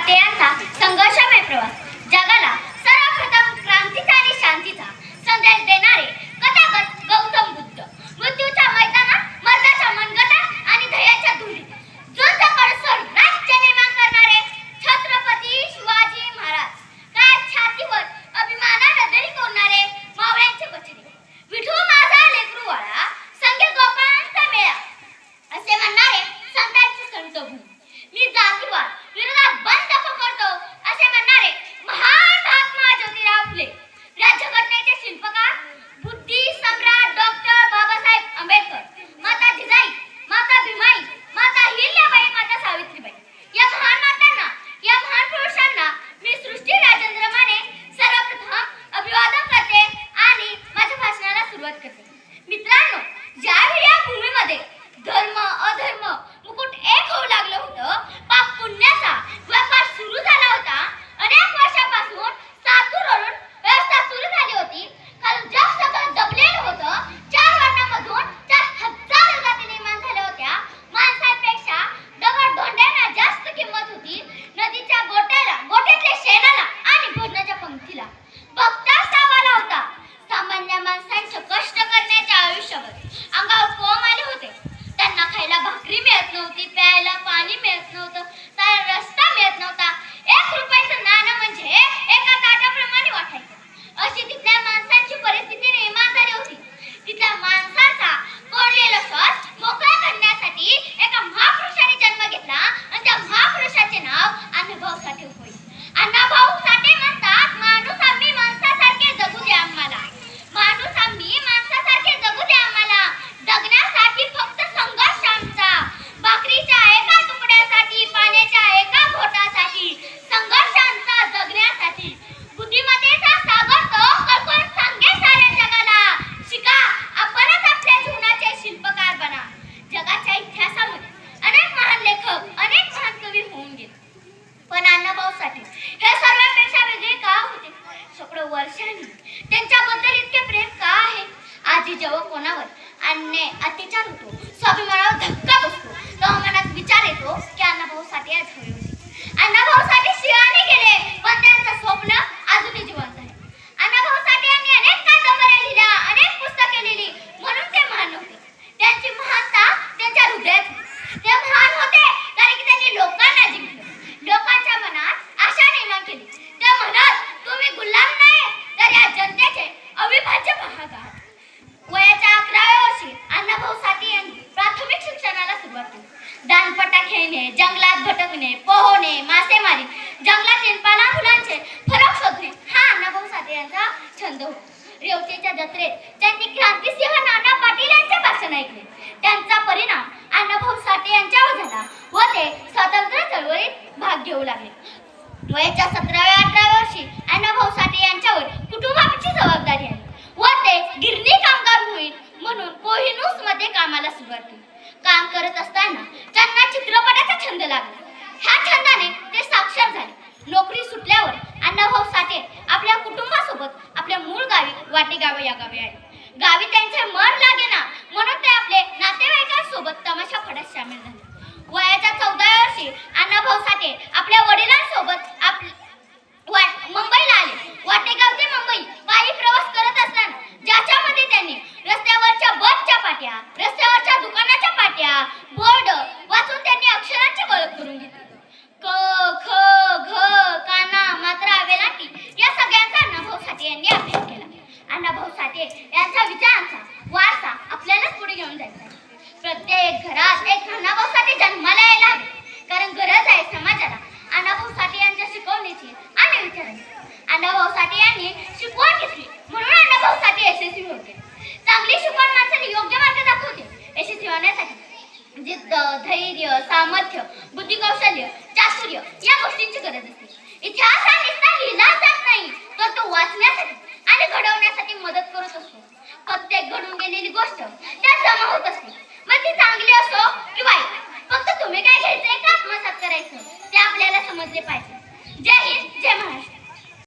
साठे यांचा संघर्षमय प्रवास जगाला सर्वप्रथम क्रांतीचा आणि शांतीचा संदेश देणारे कथागत गौतम बुद्ध मृत्यूच्या मैदानात मर्दाच्या मनगटात आणि ध्येयाच्या धुळीत झुंज कळसर राज्य निर्माण करणारे छत्रपती शिवाजी महाराज काय छातीवर अभिमानाने दरी कोरणारे मावळ्यांचे बछडे विठू माझा लेकरू वाळा संगे गोपाळांचा मेळा असे म्हणणारे संतांचे संतभू मी जातीवाद विरोधात बंद करतो असे म्हणणारे महान महात्मा ज्योतिराव फुले राज्यघटनेचे शिल्पकार बुद्धी सम्राट डॉक्टर बाबासाहेब आंबेडकर माता जिजाई माता भीमाई माता हिल्याबाई माता सावित्रीबाई या महान मातांना या महान पुरुषांना मी सृष्टी राजेंद्र माने सर्वप्रथम अभिवादन करते आणि माझ्या भाषणाला सुरुवात करते। मित्रांनो, ज्यावेळी या भूमीमध्ये धर्म अधर्म मुकुट एक होऊ लागलं होतं, पाप पुण्याचा व्यापार सुरू झाला होता, अनेक वर्षापासून सातूरवरून व्यवस्था सुरू झाली होती, कारण जग सगळं दबलेलं होतं, चार वर्णामधून 4,000 जाती निर्माण झाल्या होत्या, माणसांपेक्षा दगड धोंड्यांना जास्त किंमत होती, नदीच्या गोट्यातल्या शेणाला आणि भोजनाच्या पंक्तीला बघता सावाला होता। सामान्य माणसांचं कष्ट करण्याच्या आयुष्यावर अंगावर कोंब आले होते। त्यांना खायला भाकरी मिळत नव्हती, प्यायला पाणी मिळत नव्हतं, तर रस्ता मिळत नव्हता। 1 रुपयाचं नाणं म्हणजे एका ताटाप्रमाणे वाटायचं। अशी तिथल्या माणसांची परिस्थिती निर्माण झाली होती। तिथल्या माणसाचा कोरलेला श्वास मोकळा करण्यासाठी एका महापुरुषाने जन्म घेतला आणि त्या महापुरुषाचे नाव अण्णाभाऊ साठे होय। अण्णाभाऊ साठे म्हणतात, माणूस आम्ही माणसासारखे जगू दे आम्हाला, माणूस आम्ही माणसासारखे जगू दे आम्हाला, जगण्यासाठी फक्त संघर्ष आमचा, भाकरीच्या एका तुकड्यासाठी पाण्याच्या एका घोटासाठी संघर्ष आमचा जगण्यासाठी, बुद्धिमत्तेचा सागर तो कळकळून सांगे साऱ्या जगाला, शिका आपणच आपल्या जीवनाचे शिल्पकार बना। जगाच्या इतिहासामध्ये अनेक महान लेखक अनेक महान कवी होऊन गेले, पण अण्णाभाऊ साठे हे सर्वांपेक्षा वेगळे का होते? शेकडो वर्षांनी त्यांच्याबद्दल इतके प्रेम का आहे? आजी जेव्हा कोणावर अन्याय अत्याचार होतो, स्वाभिमानावर धक्का बसतो, तेव्हा मनात विचार येतो की अण्णाभाऊ साठे आज हवे होते। अण्णाभाऊ साठे शिवाने गेले, पण त्यांचं स्वप्न अजूनही जिवंत आहे। अण्णाभाऊ साठे यांनी अनेक कादंबऱ्या लिहिल्या, अनेक पुस्तके लिहिली, म्हणून ते महान होते। त्यांची महानता त्यांच्या हृदयात होती। ते महान होते कारण की त्यांनी लोकांना जिंकलं, लोकांच्या मनात आशा निर्माण केली। ते म्हणत, तुम्ही गुलाम नाही तर या जनतेचे अविभाज्य भाग आहात। वयाच्या 11व्या वर्षी अण्णाभाऊ साठे यांनी प्राथमिक शिक्षणाला सुरुवात केली। दांडपट्टा खेळणे, जंगलात भटकणे, पोहणे, मासेमारी, जंगलातील पानाफुलांचे फरक शोधणे हा अण्णाभाऊ साठे यांचा छंद होता। रेवतीच्या जत्रेत त्यांनी क्रांतिसिंह नाना पाटील यांचे भाषण ऐकले। त्यांचा परिणाम अण्णाभाऊ साठे यांच्यावर झाला व ते स्वातंत्र्य चळवळीत भाग घेऊ लागले। वयाच्या 17व्या-18व्या वर्षी अण्णाभाऊ साठे यांच्यावर कुटुंबाची जबाबदारी आली व ते गिरणी कामगार म्हणून कोहिनूर मध्ये कामाला सुरुवात केली। काम करत असताना त्यांना चित्रपटाचा छंद लागला। ह्या छंदाने ते साक्षर झाले। नोकरी सुटल्यावर अण्णाभाऊ साठे आपल्या कुटुंबासोबत आपल्या मूळ गावी वाटेगाव या गावी आले। गावी त्यांचे मन लागेना म्हणून ते आपले नातेवाईकांसोबत तमाशा फडात सामील झाले। वयाच्या 14व्या वर्षी अण्णाभाऊ साठे आपल्या वडिलांसोबत मुंबईला आले। वाटेगाव ते मुंबई पायी प्रवास करत असताना ज्याच्यामध्ये त्यांनी रस्त्यावरच्या बसच्या पाट्या, रस्त्यावरच्या दुकानाच्या पाट्या, बोर्ड वाचून त्यांनी अक्षरांची ओळख करून घेतली। क, ख, घ, काना, मात्रा, वेलांटी या सगळ्यांचा अण्णाभाऊ साठे यांनी अभ्यास केला। अण्णाभाऊ साठे यांच्या विचारांचा वारसा आपल्यालाच पुढे घेऊन जायचा आहे। प्रत्येक घरात एक अण्णाभाऊ साठे जन्माला यायला हवे, कारण गरज आहे समाजाला अण्णाभाऊ साठे यांच्या शिकवणीची आणि विचारांची। अण्णाभाऊ साठे यांनी शिकवण घेतली म्हणून अण्णाभाऊ साठे यशस्वी होते। चांगली शिकवण माणसाला योग्य मार्ग दाखवते। यशस्वी होण्यासाठी जिद्द, धैर्य, सामर्थ्य, बुद्धिकौशल्य, चातुर्य या गोष्टींची गरज असते। इतिहास हा नुसता लिहिला जात नाही, तर तो वाचण्यासाठी आणि घडवण्यासाठी मदत करत असतो। प्रत्येक घडून गेलेली गोष्ट त्यात जमा होत असते, मग ती चांगली असो की वाईट, फक्त तुम्ही काय घ्यायचंय का आत्मसात करायचं ते आपल्याला समजले पाहिजे। जय हिंद, जय महाराष्ट्र।